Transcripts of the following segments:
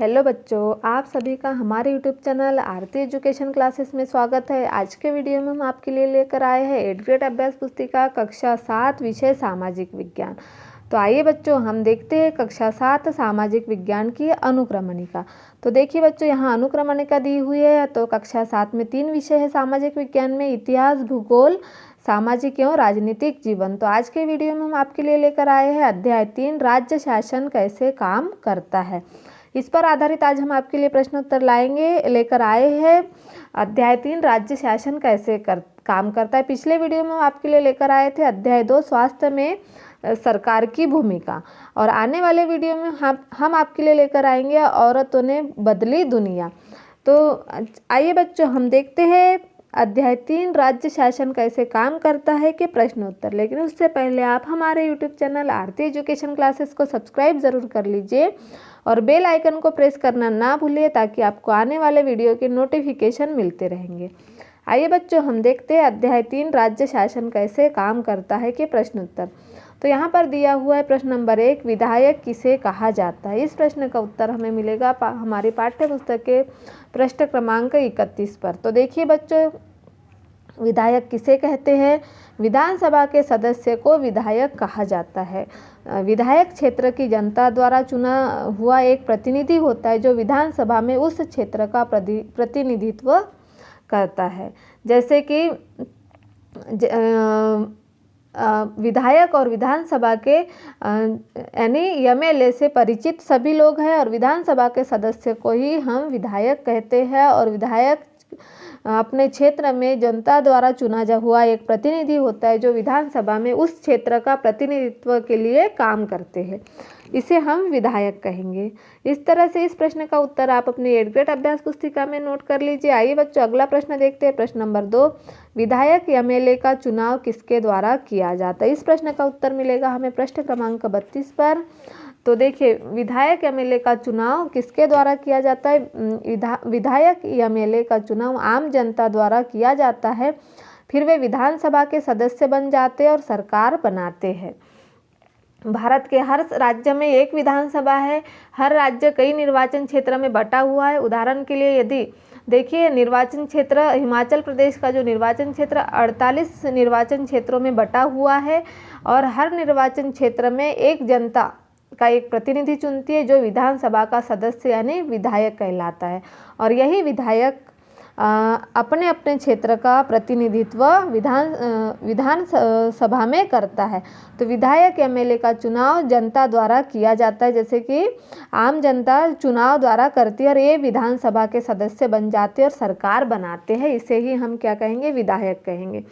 Hello बच्चों, आप सभी का हमारे यूट्यूब चैनल आरती एजुकेशन क्लासेस में स्वागत है। आज के वीडियो में हम आपके लिए लेकर आए हैं 8th ग्रेड अभ्यास पुस्तिका कक्षा 7 विषय सामाजिक विज्ञान। तो आइए बच्चों, हम देखते हैं कक्षा 7 सामाजिक विज्ञान की अनुक्रमणिका। तो देखिए बच्चों, यहाँ अनुक्रमणिका दी हुई है। तो कक्षा 7 में 3 विषय है सामाजिक विज्ञान में, इतिहास, भूगोल, सामाजिक एवं राजनीतिक जीवन। तो आज के वीडियो में हम आपके लिए लेकर आए हैं अध्याय 3 राज्य शासन कैसे काम करता है। इस पर आधारित आज हम आपके लिए प्रश्नोत्तर लेकर आए हैं। अध्याय 3 राज्य शासन कैसे काम करता है। पिछले वीडियो में हम आपके लिए लेकर आए थे अध्याय 2 स्वास्थ्य में सरकार की भूमिका, और आने वाले वीडियो में हम आपके लिए लेकर आएंगे औरतों ने बदली दुनिया। तो आइए बच्चों, हम देखते हैं अध्याय 3 राज्य शासन कैसे काम करता है के प्रश्नोत्तर। लेकिन उससे पहले आप हमारे यूट्यूब चैनल आरती एजुकेशन क्लासेस को सब्सक्राइब ज़रूर कर लीजिए और बेल आइकन को प्रेस करना ना भूलिए, ताकि आपको आने वाले वीडियो के नोटिफिकेशन मिलते रहेंगे। आइए बच्चों, हम देखते हैं अध्याय 3 राज्य शासन कैसे काम करता है के प्रश्नोत्तर। तो यहाँ पर दिया हुआ है प्रश्न नंबर 1, विधायक किसे कहा जाता है। इस प्रश्न का उत्तर हमें मिलेगा हमारी पाठ्य पुस्तक के पृष्ठ क्रमांक 31 पर। तो देखिए बच्चों, विधायक किसे कहते हैं। विधानसभा के सदस्य को विधायक कहा जाता है। विधायक क्षेत्र की जनता द्वारा चुना हुआ एक प्रतिनिधि होता है, जो विधानसभा में उस क्षेत्र का प्रतिनिधित्व करता है। जैसे कि विधायक और विधानसभा के यानी एमएलए से परिचित सभी लोग हैं, और विधानसभा के सदस्य को ही हम विधायक कहते हैं। और विधायक अपने क्षेत्र में जनता द्वारा चुना हुआ एक प्रतिनिधि होता है, जो विधानसभा में उस क्षेत्र का प्रतिनिधित्व के लिए काम करते हैं। इसे हम विधायक कहेंगे। इस तरह से इस प्रश्न का उत्तर आप अपनी 8th ग्रेड अभ्यास पुस्तिका में नोट कर लीजिए। आइए बच्चों, अगला प्रश्न देखते हैं। प्रश्न नंबर 2, विधायक एमएलए का चुनाव किसके द्वारा किया जाता है। इस प्रश्न का उत्तर मिलेगा हमें पृष्ठ क्रमांक 32 पर। तो देखिए, विधायक एमएलए का चुनाव किसके द्वारा किया जाता है। विधायक एमएलए का चुनाव आम जनता द्वारा किया जाता है। फिर वे विधानसभा के सदस्य बन जाते हैं और सरकार बनाते हैं। भारत के हर राज्य में एक विधानसभा है। हर राज्य कई निर्वाचन क्षेत्र में बटा हुआ है। उदाहरण के लिए यदि देखिए, निर्वाचन क्षेत्र हिमाचल प्रदेश का जो निर्वाचन क्षेत्र 48 निर्वाचन क्षेत्रों में बटा हुआ है, और हर निर्वाचन क्षेत्र में एक जनता का एक प्रतिनिधि चुनती है, जो विधानसभा का सदस्य यानी विधायक कहलाता है। और यही विधायक अपने अपने क्षेत्र का प्रतिनिधित्व विधान सभा में करता है। तो विधायक एमएलए का चुनाव जनता द्वारा किया जाता है, जैसे कि आम जनता चुनाव द्वारा करती है, और ये विधानसभा के सदस्य बन जाते हैं और सरकार बनाते हैं। इसे ही हम क्या कहेंगे, विधायक कहेंगे।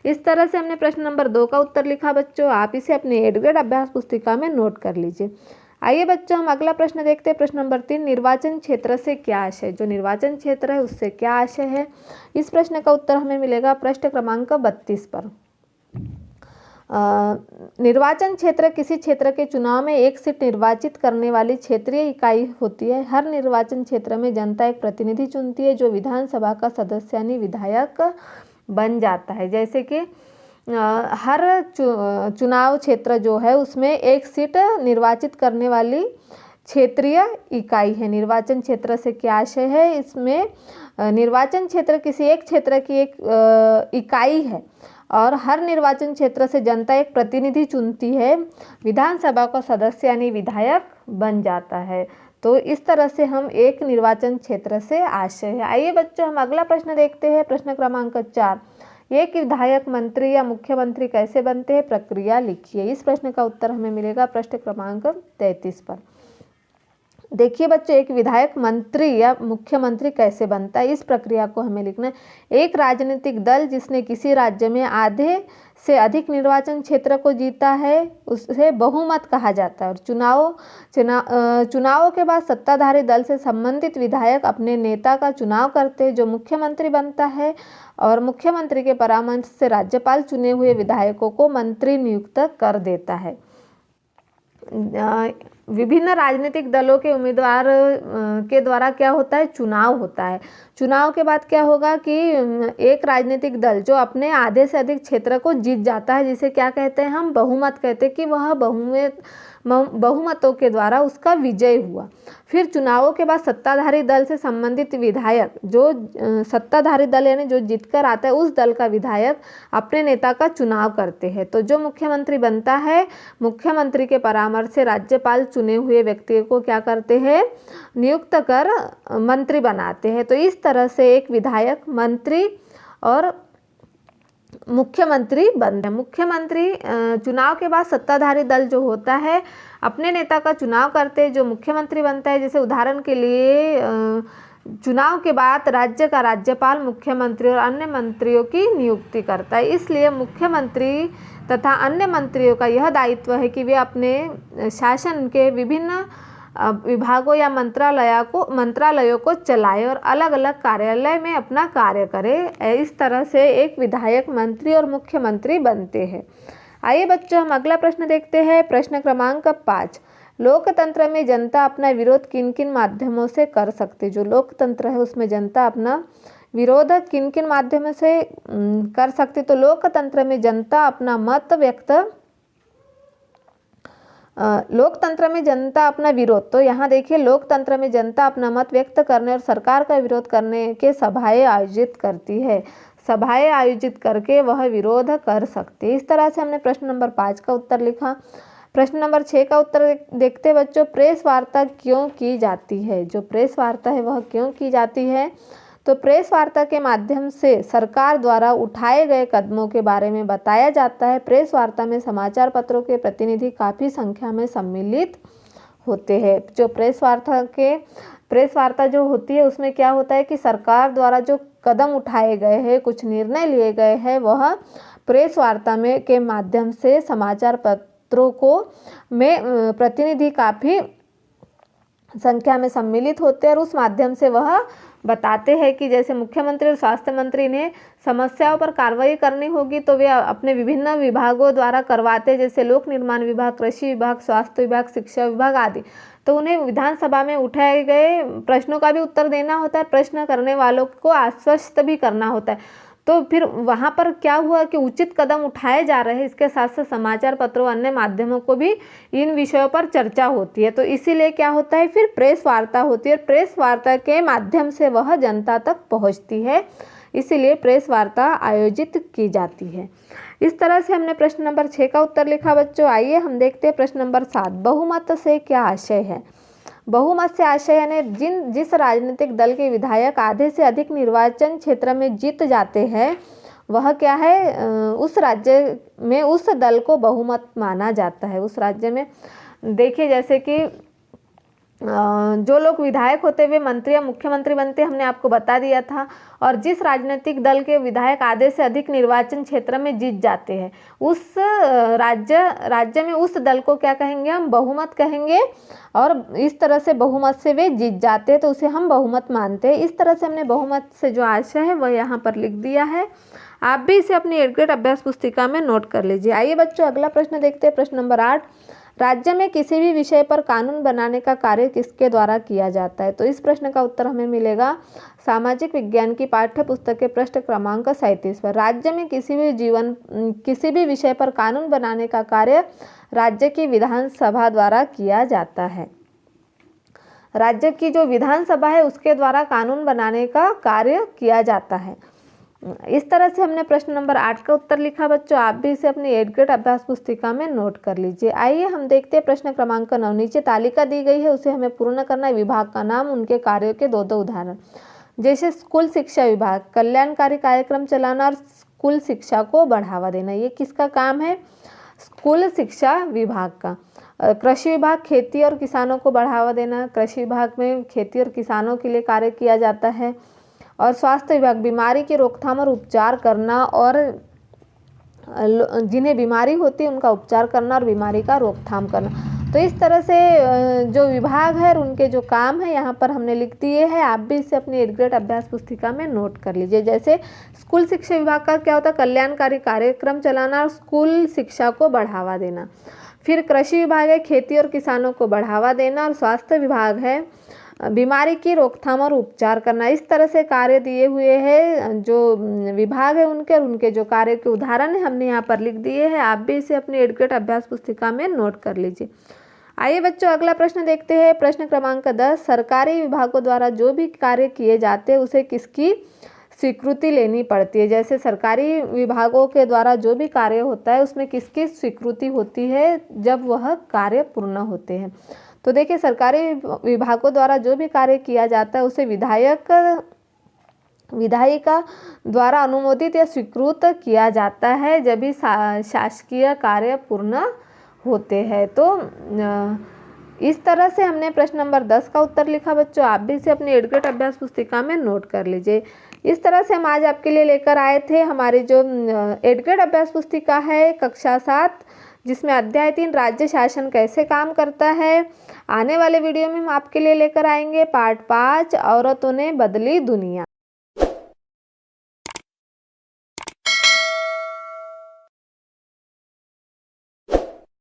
इस तरह से हमने प्रश्न नंबर 2 का उत्तर लिखा बच्चों। आप इसे अपनी 8th ग्रेड अभ्यास पुस्तिका में नोट कर लीजिए। आइए बच्चों, हम अगला प्रश्न देखते हैं। प्रश्न नंबर 3, निर्वाचन क्षेत्र से क्या आशय। जो निर्वाचन क्षेत्र है उससे क्या आशय है। इस प्रश्न का उत्तर हमें मिलेगा पृष्ठ क्रमांक 32 पर। निर्वाचन क्षेत्र किसी क्षेत्र के चुनाव में एक सीट निर्वाचित करने वाली क्षेत्रीय इकाई होती है। हर निर्वाचन क्षेत्र में जनता एक प्रतिनिधि चुनती है, जो विधानसभा का सदस्य यानी विधायक बन जाता है। जैसे कि हर चुनाव क्षेत्र जो है उसमें एक सीट निर्वाचित करने वाली क्षेत्रीय इकाई है। निर्वाचन क्षेत्र से क्या आशय है, इसमें निर्वाचन क्षेत्र किसी एक क्षेत्र की एक इकाई है, और हर निर्वाचन क्षेत्र से जनता एक प्रतिनिधि चुनती है, विधानसभा का सदस्य यानी विधायक बन जाता है। तो इस तरह से हम एक निर्वाचन क्षेत्र से आशय है। आइए बच्चों, हम अगला प्रश्न देखते हैं। प्रश्न क्रमांक 4, एक विधायक मंत्री या मुख्यमंत्री कैसे बनते हैं, प्रक्रिया लिखिए। इस प्रश्न का उत्तर हमें मिलेगा पृष्ठ क्रमांक 33 पर। देखिए बच्चों, एक विधायक मंत्री या मुख्यमंत्री कैसे बनता है, इस प्रक्रिया को हमें लिखना है। एक राजनीतिक दल जिसने किसी राज्य में आधे से अधिक निर्वाचन क्षेत्र को जीता है उसे बहुमत कहा जाता है। और चुनावों के बाद सत्ताधारी दल से संबंधित विधायक अपने नेता का चुनाव करते हैं, जो मुख्यमंत्री बनता है, और मुख्यमंत्री के परामर्श से राज्यपाल चुने हुए विधायकों को मंत्री नियुक्त कर देता है। विभिन्न राजनीतिक दलों के उम्मीदवार के द्वारा क्या होता है, चुनाव होता है। चुनाव के बाद क्या होगा कि एक राजनीतिक दल जो अपने आधे से अधिक क्षेत्र को जीत जाता है, जिसे क्या कहते हैं हम, बहुमत कहते हैं, कि वह बहुमतों के द्वारा उसका विजय हुआ। फिर चुनावों के बाद सत्ताधारी दल से संबंधित विधायक, जो सत्ताधारी दल यानी जो जीतकर आता है उस दल का विधायक अपने नेता का चुनाव करते हैं। तो जो मुख्यमंत्री बनता है, मुख्यमंत्री के परामर्श से राज्यपाल चुने हुए व्यक्ति को क्या करते हैं, नियुक्त कर मंत्री बनाते हैं। तो इस तरह से एक विधायक, मंत्री और मुख्यमंत्री बनते हैं। मुख्यमंत्री चुनाव के बाद सत्ताधारी दल जो होता है अपने नेता का चुनाव करते हैं, जो मुख्यमंत्री बनता है। जैसे उदाहरण के लिए चुनाव के बाद राज्य का राज्यपाल मुख्यमंत्री और अन्य मंत्रियों की नियुक्ति करता है। इसलिए मुख्यमंत्री तथा अन्य मंत्रियों का यह दायित्व है कि वे अपने शासन के विभिन्न विभागों या मंत्रालयों को चलाए और अलग अलग कार्यालय में अपना कार्य करे। इस तरह से एक विधायक, मंत्री और मुख्यमंत्री बनते हैं। आइए बच्चों, हम अगला प्रश्न देखते हैं। प्रश्न क्रमांक 5, लोकतंत्र में जनता अपना विरोध किन किन माध्यमों से कर सकती है। जो लोकतंत्र है उसमें जनता अपना विरोध किन किन माध्यमों से कर सकती। तो लोकतंत्र में जनता अपना मत व्यक्त, लोकतंत्र में जनता अपना विरोध, तो यहाँ देखिए लोकतंत्र में जनता अपना मत व्यक्त करने और सरकार का विरोध करने के सभाएं आयोजित करती है। सभाएं आयोजित करके वह विरोध कर सकती है। इस तरह से हमने प्रश्न नंबर 5 का उत्तर लिखा। प्रश्न नंबर 6 का उत्तर देखते बच्चों, प्रेस वार्ता क्यों की जाती है। जो प्रेस वार्ता है वह क्यों की जाती है। तो प्रेस वार्ता के माध्यम से सरकार द्वारा उठाए गए कदमों के बारे में बताया जाता है। प्रेस वार्ता में समाचार पत्रों के प्रतिनिधि काफ़ी संख्या में सम्मिलित होते हैं। जो प्रेस वार्ता जो होती है उसमें क्या होता है कि सरकार द्वारा जो कदम उठाए गए हैं, कुछ निर्णय लिए गए हैं, वह प्रेस वार्ता में के माध्यम से समाचार पत्रों में प्रतिनिधि काफ़ी संख्या में सम्मिलित होते हैं और उस माध्यम से वह बताते हैं कि जैसे मुख्यमंत्री और स्वास्थ्य मंत्री ने समस्याओं पर कार्रवाई करनी होगी तो वे अपने विभिन्न विभागों द्वारा करवाते हैं, जैसे लोक निर्माण विभाग, कृषि विभाग, स्वास्थ्य विभाग, शिक्षा विभाग आदि। तो उन्हें विधानसभा में उठाए गए प्रश्नों का भी उत्तर देना होता है, प्रश्न करने वालों को आश्वस्त भी करना होता है। तो फिर वहाँ पर क्या हुआ कि उचित कदम उठाए जा रहे हैं, इसके साथ साथ समाचार पत्रों अन्य माध्यमों को भी इन विषयों पर चर्चा होती है। तो इसीलिए क्या होता है, फिर प्रेस वार्ता होती है। प्रेस वार्ता के माध्यम से वह जनता तक पहुँचती है, इसीलिए प्रेस वार्ता आयोजित की जाती है। इस तरह से हमने प्रश्न नंबर 6 का उत्तर लिखा बच्चों। आइए हम देखते हैं प्रश्न नंबर 7, बहुमत से क्या आशय है। बहुमत से आशय यानी जिस राजनीतिक दल के विधायक आधे से अधिक निर्वाचन क्षेत्र में जीत जाते हैं वह क्या है, उस राज्य में उस दल को बहुमत माना जाता है। उस राज्य में देखिए जैसे कि जो लोग विधायक होते हुए मंत्री या मुख्यमंत्री बनते, हमने आपको बता दिया था। और जिस राजनीतिक दल के विधायक आधे से अधिक निर्वाचन क्षेत्र में जीत जाते हैं उस राज्य में उस दल को क्या कहेंगे, हम बहुमत कहेंगे। और इस तरह से बहुमत से वे जीत जाते हैं तो उसे हम बहुमत मानते हैं। इस तरह से हमने बहुमत से जो आशय है वह यहाँ पर लिख दिया है। आप भी इसे अपनी 8th ग्रेड अभ्यास पुस्तिका में नोट कर लीजिए। आइए बच्चों अगला प्रश्न देखते हैं। प्रश्न नंबर 8, राज्य में किसी भी विषय पर कानून बनाने का कार्य किसके द्वारा किया जाता है। तो इस प्रश्न का उत्तर हमें मिलेगा सामाजिक विज्ञान की पाठ्य पुस्तक के पृष्ठ क्रमांक 37 पर। राज्य में किसी भी विषय पर कानून बनाने का कार्य राज्य की विधानसभा द्वारा किया जाता है। राज्य की जो विधानसभा है उसके द्वारा कानून बनाने का कार्य किया जाता है। इस तरह से हमने प्रश्न नंबर 8 का उत्तर लिखा बच्चों। आप भी इसे अपनी 8th ग्रेड अभ्यास पुस्तिका में नोट कर लीजिए। आइए हम देखते हैं प्रश्न क्रमांक 9। नीचे तालिका दी गई है, उसे हमें पूर्ण करना है। विभाग का नाम, उनके कार्यों के 2 उदाहरण। जैसे स्कूल शिक्षा विभाग, कल्याणकारी कार्यक्रम चलाना और स्कूल शिक्षा को बढ़ावा देना, ये किसका काम है, स्कूल शिक्षा विभाग का। कृषि विभाग, खेती और किसानों को बढ़ावा देना, कृषि विभाग में खेती और किसानों के लिए कार्य किया जाता है। और स्वास्थ्य विभाग, बीमारी की रोकथाम और उपचार करना और जिन्हें बीमारी होती है उनका उपचार करना और बीमारी का रोकथाम करना। तो इस तरह से जो विभाग है उनके जो काम है यहाँ पर हमने लिख दिए हैं। आप भी इसे अपनी 8th ग्रेड अभ्यास पुस्तिका में नोट कर लीजिए। जैसे स्कूल शिक्षा विभाग का क्या होता है, कल्याणकारी कार्यक्रम चलाना और स्कूल शिक्षा को बढ़ावा देना। फिर कृषि विभाग है, खेती और किसानों को बढ़ावा देना। और स्वास्थ्य विभाग है, बीमारी की रोकथाम और उपचार करना। इस तरह से कार्य दिए हुए हैं जो विभाग है उनके, और उनके जो कार्य के उदाहरण है हमने यहाँ पर लिख दिए हैं। आप भी इसे अपनी 8th ग्रेड अभ्यास पुस्तिका में नोट कर लीजिए। आइए बच्चों अगला प्रश्न देखते हैं। प्रश्न क्रमांक 10, सरकारी विभागों द्वारा जो भी कार्य किए जाते हैं उसे किसकी स्वीकृति लेनी पड़ती है। जैसे सरकारी विभागों के द्वारा जो भी कार्य होता है उसमें किसकी स्वीकृति होती है जब वह कार्य पूर्ण होते हैं। तो देखिए सरकारी विभागों द्वारा जो भी कार्य किया जाता है उसे विधायिका द्वारा अनुमोदित या स्वीकृत किया जाता है जब भी शासकीय कार्य पूर्ण होते हैं। तो इस तरह से हमने प्रश्न नंबर 10 का उत्तर लिखा। बच्चों आप भी इसे अपनी एडुकेट अभ्यास पुस्तिका में नोट कर लीजिए। इस तरह से हम आज आपके लिए लेकर आए थे हमारी जो एडुकेट अभ्यास पुस्तिका है कक्षा 7, जिसमें अध्याय 3 राज्य शासन कैसे काम करता है। आने वाले वीडियो में हम आपके लिए लेकर आएंगे पार्ट 5 औरतों ने बदली दुनिया।